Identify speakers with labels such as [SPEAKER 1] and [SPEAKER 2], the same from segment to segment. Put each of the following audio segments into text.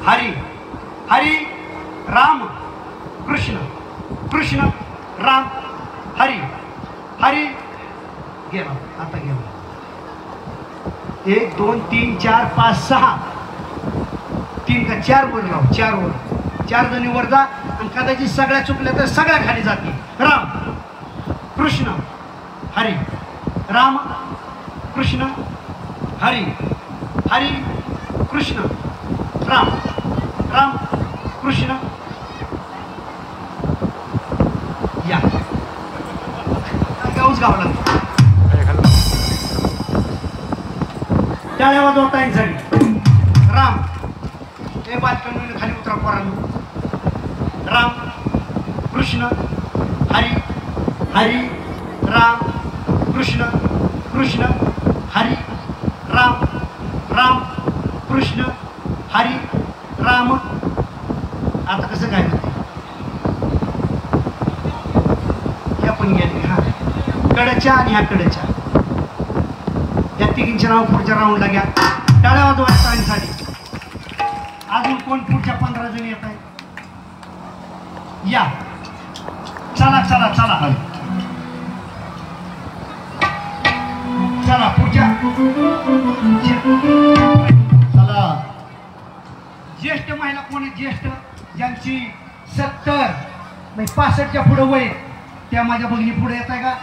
[SPEAKER 1] हरी हरी राम कृष्ण कृष्ण राम हरी हरी गेला आता गेला 1 2 3 4 5 6 3 का 4 वर लाव 4 वर 4 जणी वर जा आणि कदाचित सगळ्या चुकल्या तर सगळ्या खाली जातील राम कृष्ण हरी राम कृष्ण हरी हरी कृष्ण राम राम कृष्ण या गाऊच गावं लागतं टाळ्या वाजवा टाईमसाठी राम हे बालकांनी खाली उतरा पोरांनो राम कृष्ण हरी हरी राम कृष्ण कृष्ण हरी राम राम कृष्ण हरी राम आता कसं काय होते या पण गेले हा कडच्या आणि ह्या कडच्या या तिघींच्या नाव पुढच्या राऊंडला घ्या टाळ्या वाजवा टाळीसाठी अजून कोण पुढच्या 15 जणी येत आहेत या चला चला चला चला पुढच्या चला ज्येष्ठ महिला कोण आहेत ज्येष्ठ ज्यांची 70 म्हणजे 65च्या पुढे वय त्या माझ्या भगिनी पुढे येत आहे का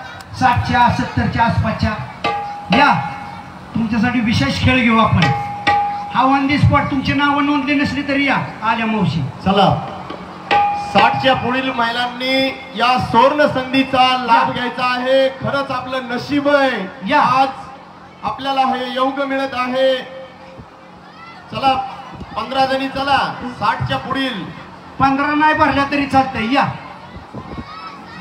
[SPEAKER 1] 60च्या 70च्या आसपासच्या या तुमच्यासाठी विशेष खेळ घेऊ आपण हा ऑन दी स्पॉट तुमची नावं नोंदली नसली तरी या आल्या मावशी
[SPEAKER 2] चला 60च्या पुढील महिलांनी या सुवर्ण संधीचा लाभ घ्यायचा आहे खरंच आपलं नशीब आहे
[SPEAKER 1] या
[SPEAKER 2] आज आपल्याला हे योग मिळत आहे चला 15 जणी चला 60च्या पुढील
[SPEAKER 1] 15 नाही भरल्या तरी चालतंय या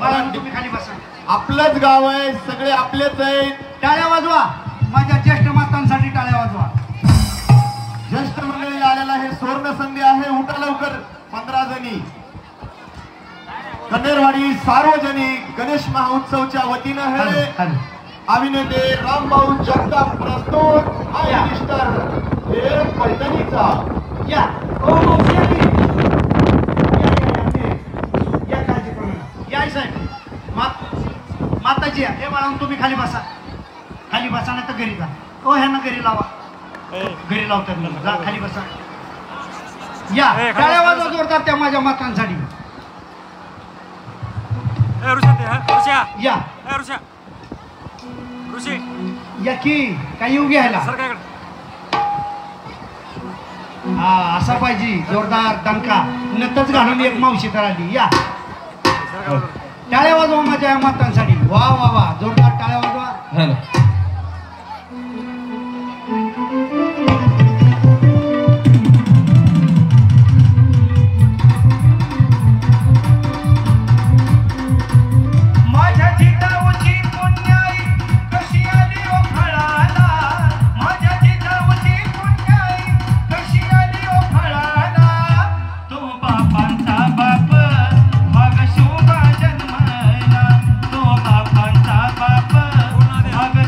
[SPEAKER 1] बघा तुम्ही खाली बसा
[SPEAKER 2] आपलंच गाव आहे सगळे आपलेच आहेत
[SPEAKER 1] टाळ्या वाजवा माझ्या ज्येष्ठ मातांसाठी टाळ्या वाजवा
[SPEAKER 2] ज्येष्ठ मंडळी आलेला हे सुवर्ण संधी आहे उठा लवकर 15 जणी कन्नेरवाडी सार्वजनिक गणेश महोत्सवच्या वतीनं हे अभिनेते रामभाऊ जगताप प्रस्तुत आहे मिस्टर हे पैठणीचा
[SPEAKER 1] या ओ या काळजी या साहेब माताजी हे बाळा तुम्ही खाली बसा नाही तर घरी जा ओ ह्यांना घरी लावा घरी लावतात जा खाली बसा या टाळ्या वाजवा जोरदार त्या माझ्या मातांसाठी या या की काय येऊ घ्यायला हा असा पाहिजे जोरदार दणका नतच घालून एक मावशी तर आली या टाळ्या वाजवा माझ्या मातांसाठी वा वा वा जोरदार टाळ्या वाजवा
[SPEAKER 3] बाप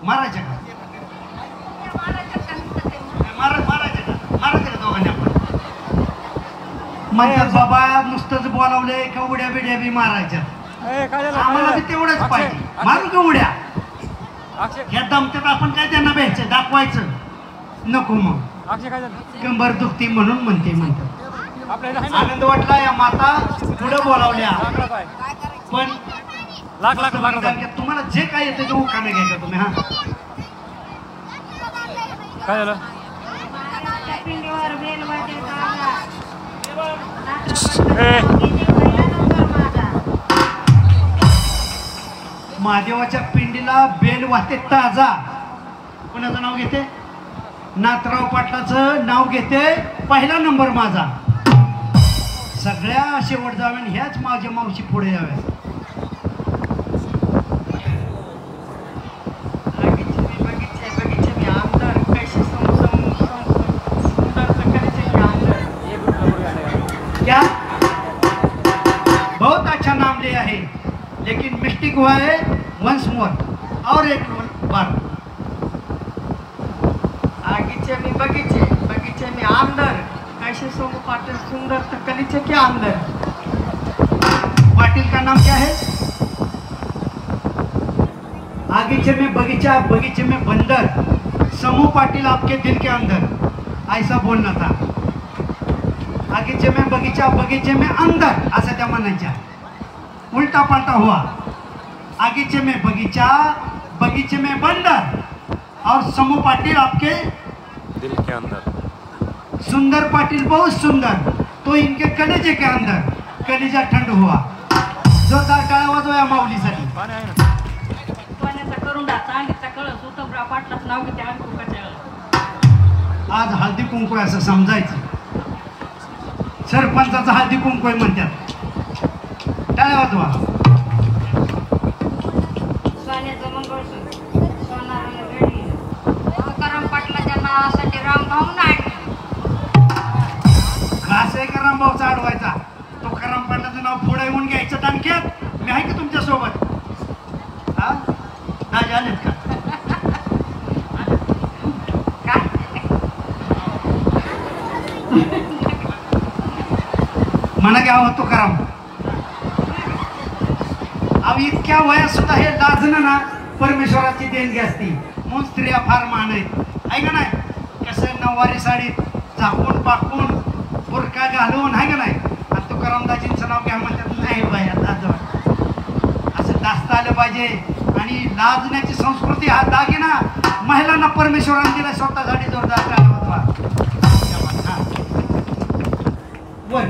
[SPEAKER 1] मारायचं का मारायचं का दोघांनी आपण म्हणतात बाबा नुसतंच बोलावलंय का उड्या बिड्या बी मारायच्या आम्हाला बी तेवढंच पाहिजे मारू का उड्या ह्या दमत्यात आपण काय त्यांना भेटायचं दाखवायचं नको मग कंबर दुखती म्हणून म्हणतात आनंद वाटला या माता पुढे बोलावल्या पण तुम्हाला जे काय येतं ते उखाणे घ्यायचं तुम्ही हा
[SPEAKER 3] काय झालं
[SPEAKER 1] महादेवाच्या पिंडीला बेल वाहते ताजा कोणाचं नाव घेते नाथराव पाटलाचं नाव घेते पहिला नंबर माझा सगळ्या शेवट जाव्या ह्याच माझ्या मावशी पुढे याव्या क्या बहुत अच्छा नाम लिया है लेकिन मिस्टेक हुआ है वंस मोर और एक बार
[SPEAKER 4] आगीचे मी बगीचे मी आमदार कैसे सोमू पाटिल सुंदर तकलीचे के अंदर
[SPEAKER 1] पाटिल का नाम क्या है आगीचे में बगीचा बगीचे में बंदर समूह पाटिल आपके दिल के अंदर ऐसा बोलना था आगीचे में बगीचे में अंदर असं त्या म्हणायच्या उल्टा पलटा हुआ आगीचे में बगीचे में बंदर और समूह पाटिल आपके
[SPEAKER 3] दिल के अंदर
[SPEAKER 1] सुंदर पाटिल बहुत सुंदर तो इनके कलेजे के अंदर कलेजा ठंड हुआ जोरदार टाळ्या वाजवा माऊलीसाठी
[SPEAKER 3] पाणी आहे ना
[SPEAKER 4] पाण्याचा करुंडा चांदीचा कळस उत्तमराव पाटलाच नाव घेते आणि कुंकाच्या
[SPEAKER 1] आज हळदी कुंकू आहे असं समजायचं सरपंचाचा हळदी कुंकू आहे म्हणतात टाळ्या वाजवा
[SPEAKER 4] सोन्याचं मंगळसूत्र सोनाराला वेळी तुकाराम पाटलाच्या नावासाठी रामभाऊ नाड
[SPEAKER 1] घास आहे का रामभाऊचा अडवायचा तुकाराम पाटलाचं नाव पुढे येऊन घ्यायचं टाणक्यात मी आहे की तुमच्या सोबत हा दाजी आलेत का म्हणा घ्या हो तुकाराम अहो इतक्या वयात सुद्धा हे लाजणं ना परमेश्वराची देणगी असती म्हणून स्त्रिया फार मान आहेत आहे का नाही कसं नऊवारी साडीत झाकून पाकून बुरका घालून आहे का नाही आणि तुकारामदाजींचं नाव घ्या म्हणतात नाही बाया लाज असं जास्त आलं पाहिजे आणि लाजण्याची संस्कृती हा दागिना महिलांना परमेश्वराने दिला स्वतःसाठी जोरदार वर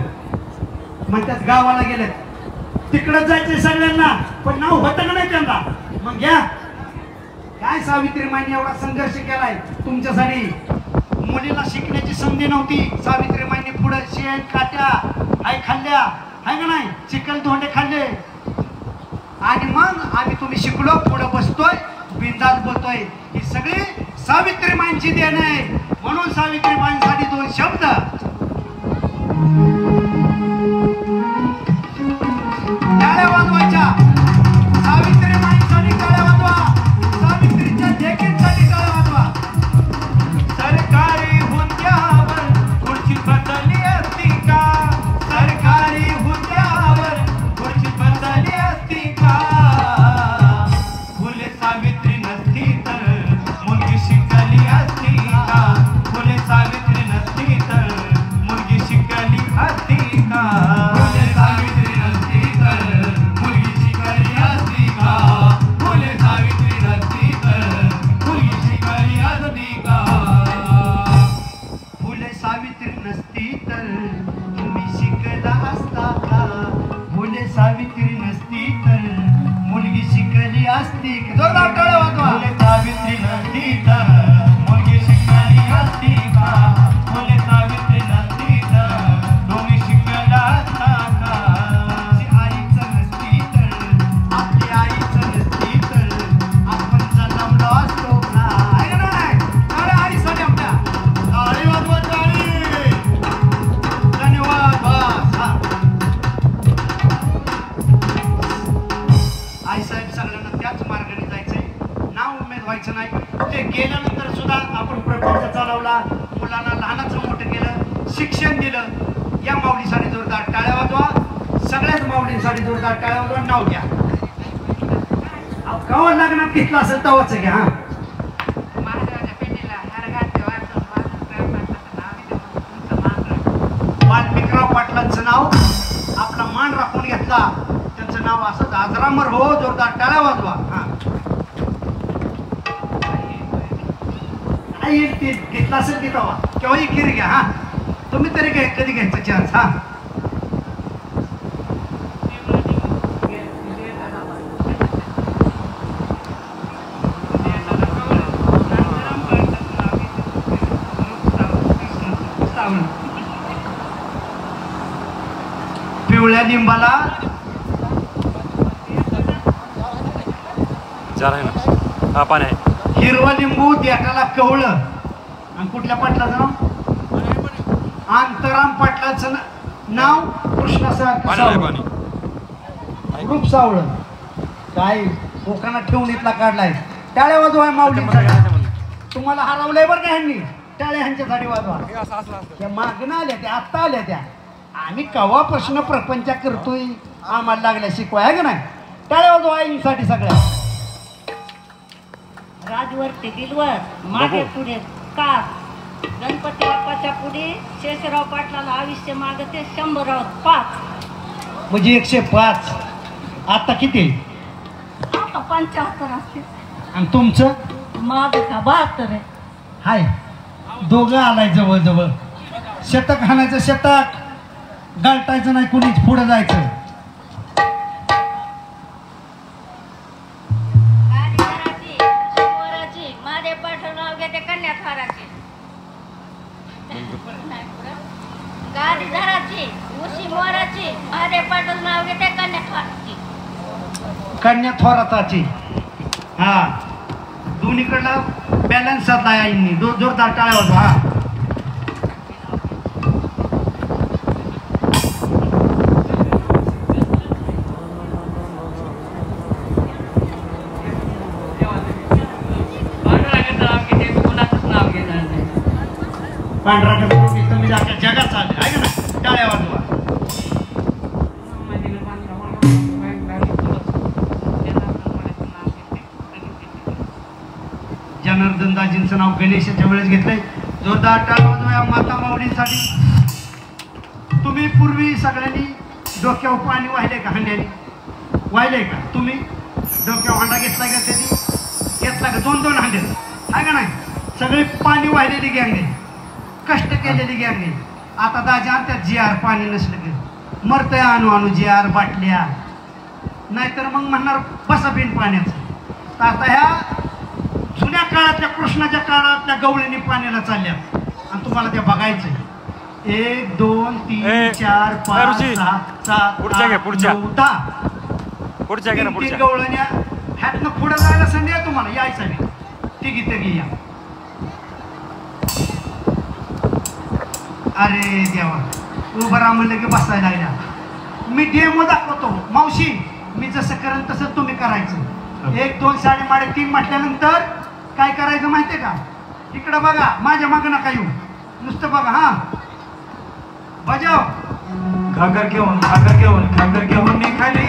[SPEAKER 1] म्हणतात गावाला गेलेत तिकडं जायचंय सगळ्यांना पण नाव होतं का नाही त्यांना मग घ्या काय सावित्रीमाईने एवढा संघर्ष केलाय तुमच्यासाठी मुलीला शिकण्याची संधी नव्हती सावित्रीमाईने पुढे शेण काट्या हाय खाल्ल्या हाय का नाही चिकल धोंडे खाल्ले आणि मग आम्ही तुम्ही शिकलो पुढे बसतोय बिंदास बोलतोय ही सगळी सावित्रीमाईंची देण आहे म्हणून सावित्रीमाईंसाठी दोन शब्द टाळ्या वाजवायच्या सावित्रीमाईंसाठी टाळ्या वाजवा सावित्रीच्या देखीलसाठी टाळ्या वाजवा सरकारी हुद्द्यावर खुर्ची बदलली असती का सरकारी हुद्द्यावर खुर्ची बदलली असती का फुले सावित्री नसती तर मुलगी शिकली असती का फुले सावित्री नसती तर मुलगी शिकली असती का फुले सावित्री नसती तर मुलगी शिकली असती का फुले सावित्री नसती तर मुलगी शिकली असती का फुले सावित्री नसती तर तुम्ही शिकला असता का फुले सावित्री नसती तर मुलगी शिकली असती का जोरदार टाळ्या वाजवा फुले सावित्री नसती तर मुलगी शिकली असती का फुले सावित्री नसती तर तुम्ही शिकला असता का आईचं नसती तर आपली आईचं नसती तर आपण जन्मलो असतो का आहे का नाही टाळ्या आईसाठी आपल्या टाळी वाजवा टाळी धन्यवाद बस हा आई साहेब सगळ्यांना त्याच मार्गाने जायचंय शिक्षण दिलं. या माऊलीसाठी जोरदार टाळ्या वाजवा. सगळ्याच माऊलींसाठी जोरदार टाळ्या वाजवा. नाव घ्या. कवा लग्नात घेतलं असेल तवाच घ्या. हा वाल्मिकराव पाटलांचं नाव आपला मान राखून घेतला. त्यांचं नाव असंच आजरामर हो. जोरदार टाळ्या वाजवा. हा ते घेतला असेल की तवा केव्हाही खीर घ्या. हा तुम्ही तरी कधी घ्यायचा चान्स. हा पिवळ्या लिंबाला
[SPEAKER 3] जार आहे ना. हा पाणी आहे.
[SPEAKER 1] हिरवा लिंबू देठाला कवळं. आणि कुठल्या पाटलाचं नाव? अंतराम पाटलाचं नाव कृष्णासारखं रूप सावळं. काय कोकणात ठेवून इथला काढलाय. टाळ्या वाजवा माऊली. तुम्हाला हरवलंय बरं का ह्यांनी. टाळ्या ह्यांच्यासाठी वाजवा. त्या मागणं आल्या त्या आत्ता आल्या त्या. आम्ही कवा प्रश्न प्रपंच करतोय आम्हाला लागल्या शिकवाय आहे का नाही. टाळ्या वाजवा आईसाठी सगळ्या.
[SPEAKER 5] राजवर ते दिलवर मागे पुढे का गणपती बाप्पाच्या पुढे शेषराव पाटलाला आयुष्य मागते 100
[SPEAKER 1] म्हणजे 105. आता किती?
[SPEAKER 5] आता 75 असते.
[SPEAKER 1] आणि तुमचं?
[SPEAKER 5] माझं का 72 आहे.
[SPEAKER 1] हाय दोघं आलाय जवळजवळ. शतक हाणायचं. शतक गालटायचं नाही. कुणीच पुढे जायचं.
[SPEAKER 5] माझे पाठव नाव घेते कन्याधाराची. गाडी धराची उशी मोराची. माझे पाठव नाव घेते कन्याधाराची.
[SPEAKER 1] कन्या थोराताची. हा दोन्हीकडला बॅलन्स साधला आईंनी. जोरदार टाळ्या वाजवा. हा पांढरा तुम्ही अख्या जगात चालले आहे का ना. टाळ्या वाजवा. जनार्दन दाजींचं नाव गणेशाच्या वेळेस घेतलंय. जोरदार टाळ्या वाजवा या माता माऊलींसाठी. तुम्ही पूर्वी सगळ्यांनी डोक्यावर पाणी वाहिले का? हंड्याने वाहिलंय का? तुम्ही डोक्यावर हांडा घेतलाय का? त्यांनी घेतला का? 2-2 हांडे आहे का नाही. सगळी पाणी वाहिलेली गँग. कष्ट केलेली गँग. आता दाजी आणतात GR. पाणी नसलं की मरतय. आणू GR बाटल्या. नाहीतर मग म्हणणार बसा बिन पाण्याचं. तर आता ह्या जुन्या काळातल्या कृष्णाच्या काळातल्या गवळींनी पाण्याला चालल्या. आणि तुम्हाला ते बघायचंय. 1 2 3 4 5 6 7
[SPEAKER 3] पुढच्या घ्या.
[SPEAKER 1] 3 गवळण्या ह्यातनं पुढे जायला संधी आहे तुम्हाला. यायचं तिघी या. अरे देवा उभं राहा म्हणलं की बसायला लागल्या. मी डेमो दाखवतो मावशी. मी जसं करेन तसं तुम्ही करायचं. 1 2 साडे माडे 3 म्हटल्यानंतर काय करायचं माहितीये का? इकडं बघा. माझ्या मागं नका येऊ. नुसतं बघा. हा बजाव. घागर घेऊन मी खाली.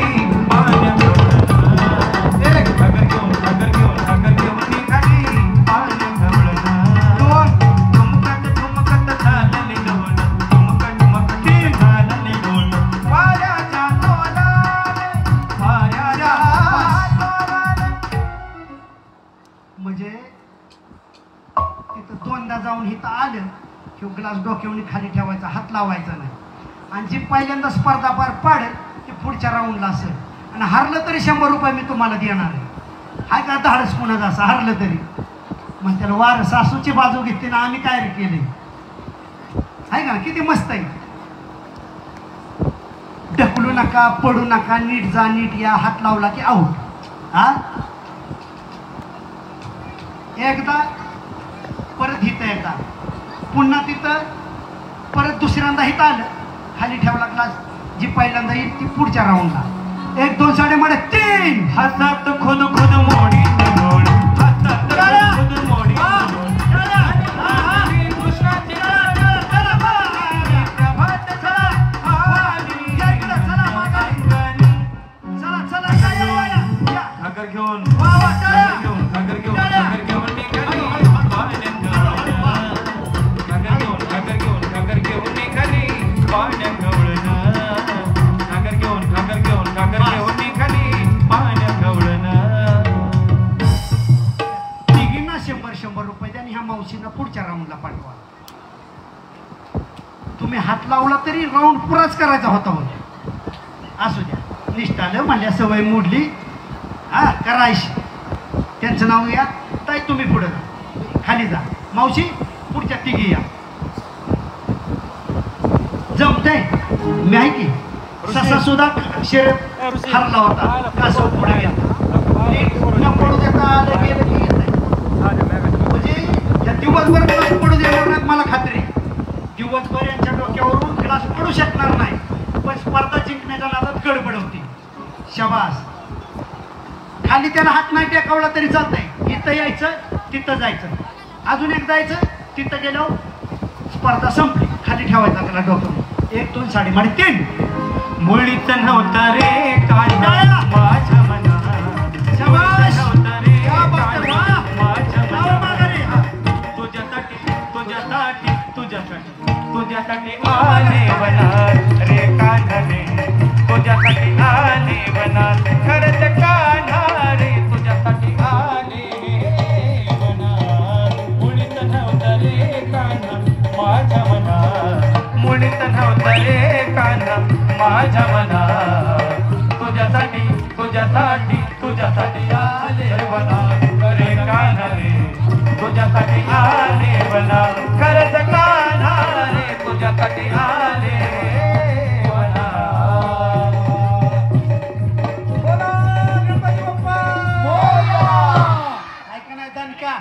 [SPEAKER 1] म्हणजे तिथं 2दा जाऊन इथं आलं की ग्लास डोक्यावरून खाली ठेवायचा. हात लावायचा नाही. आणि जी पहिल्यांदा स्पर्धा पार पाडेल ती पुढच्या राऊंडला असेल. आणि हरलं तरी 100 रुपये मी तुम्हाला देणार आहे. हाय का धाडस कुणाचं असं हरलं तरी. मग त्याला वार सासूची बाजू घेतली ना. आम्ही काय केले आहे का? किती मस्त आहे. ढकलू नका. पडू नका. नीट जा. नीट या. हात लावला की आऊट. हा एकदा परत इथं एकदा पुन्हा तिथं परत दुसऱ्यांदा इथं आलं. खाली ठेवला ग्लास. जी पहिल्यांदा येईल ती पुढच्या राऊंडला. 1 2 साडे माडे 3. हातात खुद मोडी. हात लावला तरी राऊंड पुराच करायचा होता होता. असू द्या, निष्ठानं म्हणल्या सवय मोडली. हा करायची. त्यांचं नाव घ्या. ताई तुम्ही पुढे जा, खाली जा. मावशी पुढच्या तिघी या. जमतंय. मी आहे की ससा सुद्धा शर्यत हरला होता. कसं पुढे गेला पडू देता आलं गेलं की म्हणजे या दिवसभर क्लास पडू देणार नाही मला खात्री. दिवसभर यांच्या डोक्यावरून क्लास पडू शकणार नाही, पण स्पर्धा जिंकण्याच्या नादात गडबड होती. शाबास. खाली त्याला हात नाही टेकवला तरी चालतंय. इथं यायचं, तिथं जायचं, अजून एक जायचं, तिथं गेल्यावर स्पर्धा संपली. खाली ठेवायचा त्याला डोकं. 1 2 साडी माडी 3. मुळीत नव्हता रे कांदा माझ्या मनात. शाबास. क्या बात आहे. वाह माघारी. तुझ्यासाठी तुझ्यासाठी तुझ्यासाठी तुझ्यासाठी आले वनात रे कांदे. तुझ्यासाठी आले वनात खरंच कांदा रे. तुझ्यासाठी आले वनात. मुळीत नव्हता रे कांदा माझ्या मनात. मुळीत नव्हता रे कांदा माझ्या मनात. तुझ्यासाठी तुझ्यासाठी तुझ्यासाठी आले वनात रे कांदा रे. तुझ्यासाठी आले वनात खरंच कांदा रे. तुझ्यासाठी आले वनात. बोला गणपती बाप्पा मोरया. ऐका नाही दणका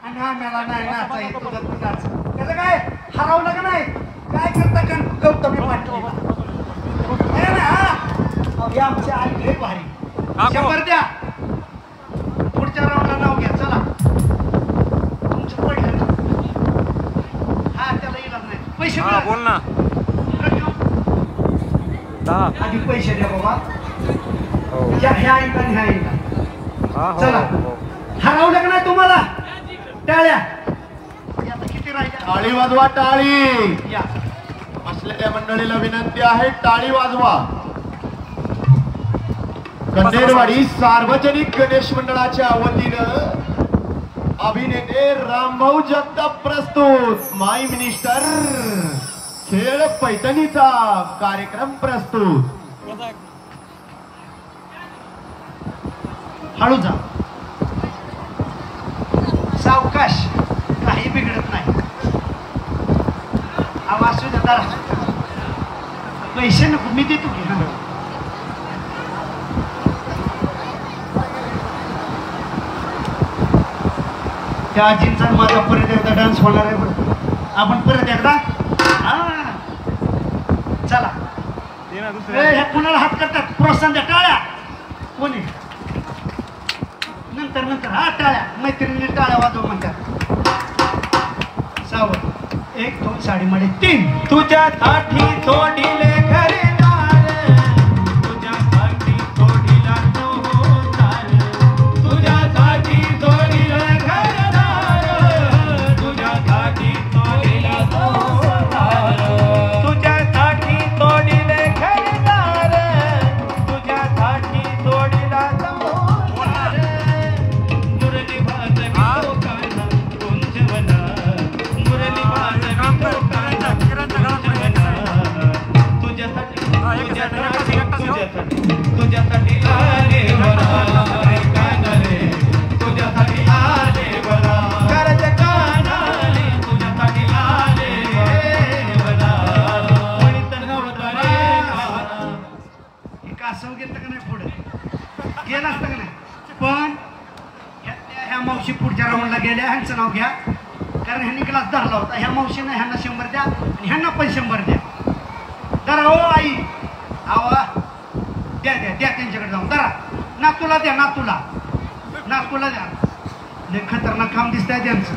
[SPEAKER 1] आणि आम्हाला नाही नाचायचं. तुझं तू नाच. कसं काय हरवलं का नाही? काय करता का गौतमी पाटील? आमची आई लय भारी. 100 द्या. पुढच्या राऊंडला नाव घ्या. चला तुमचं पडलं ना. हा त्याला इलाज नाही. पैसे
[SPEAKER 3] बोल ना.
[SPEAKER 1] आधी पैसे द्या बाबा. ह्या ऐका ह्या ऐका. चला हरवलं का नाही तुम्हाला? टाळ्या. आता किती राहिल्या?
[SPEAKER 2] टाळी वाजवा टाळी.
[SPEAKER 1] या
[SPEAKER 2] असलेल्या मंडळीला विनंती आहे टाळी वाजवा. कन्नेरवाडी सार्वजनिक गणेश मंडळाच्या वतीनं अभिनेते रामभाऊ जगताप प्रस्तुत माय मिनिस्टर खेळ पैठणीचा कार्यक्रम प्रस्तुत.
[SPEAKER 1] हळू जा. सावकाश. काही बिघडत नाही. आवाज सुद्धा पैसे नको मी देतो की. त्या आजींचा माझा परत एकदा डान्स होणार आहे बरं. आपण परत एकदा. चला ह्या कुणाला हात करतात प्रोत्साहन द्या. टाळ्या. कोणी नंतर नंतर हा टाळ्या. मैत्रिणी टाळ्या वाजव म्हणतात. सावध. 1 2 साडी मध्ये 3. तुझ्यासाठी थोडीले घरदार. तुझ्यासाठी थोडीला नवतार. तुझ्यासाठी थोडीला घरदार. तुझ्यासाठी थोडीला नवतार. तुझ्यासाठी थोडीले घरदार. तुझ्यासाठी थोडीला नवतार. मुरली भात लोकांना गुंजवना. मुरली भात तुझ्यासाठी आले बरा रे कांदा रे. तुझ्यासाठी आले बरा खरंच कांदा रे. तुझ्यासाठी आले बरा. म्हणीत नव्हतं रे कांदा. हे कासव गेलं का नाही? पुढे गेलं असतं का नाही? पण ह्या मावशी पुढच्या राऊंडला गेल्या. ह्यांचं नाव घ्या कारण ह्यांनी क्लास धरला होता. ह्या मावशीनं ह्यांना 100 द्या आणि ह्यांना पण 100 द्या. धरा हो आई. आवा द्या द्या द्या त्यांच्याकडे जाऊन धरा. नातूला द्या. नातूला द्या. लय खतरनाक काम दिसत आहे त्यांचं.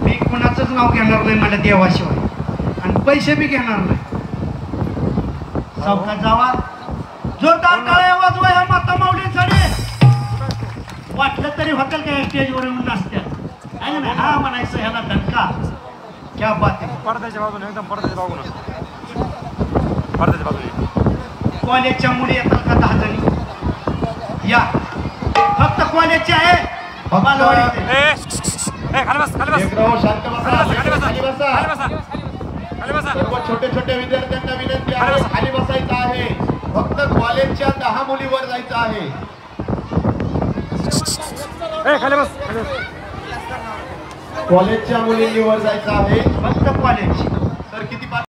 [SPEAKER 1] मी कुणाचंच नाव घेणार नाही मला देवाशिवाय आणि पैसे बी घेणार नाही. चौकात जावा. जोरदार टाळ्या वाजवा ह्या माता माऊलींसाठी. वाटलं तरी होतं काय स्टेजवर येऊन नाचत्यात. आहे ना? हा म्हणायचं ह्याला धनका. क्या बात आहे.
[SPEAKER 3] पडद्याच्या बाजूने एकदम पडद्याच्या बाजूने. पडद्याच्या बाजूने.
[SPEAKER 1] कॉलेजच्या मुली येतात का 10 जणी? या फक्त कॉलेजच्या आहे.
[SPEAKER 3] खाली बस खाली बस
[SPEAKER 2] शांत बसा.
[SPEAKER 3] खाली बसा
[SPEAKER 2] खाली बसा.
[SPEAKER 3] खाली बसा
[SPEAKER 2] सर्व छोटे छोटे विद्यार्थ्यांना विनंती आहे खाली बसायचं आहे. फक्त कॉलेजच्या 10 मुलीवर जायचं आहे.
[SPEAKER 3] खाली बस.
[SPEAKER 2] कॉलेजच्या मुलींनी वर जायचं आहे.
[SPEAKER 1] फक्त कॉलेज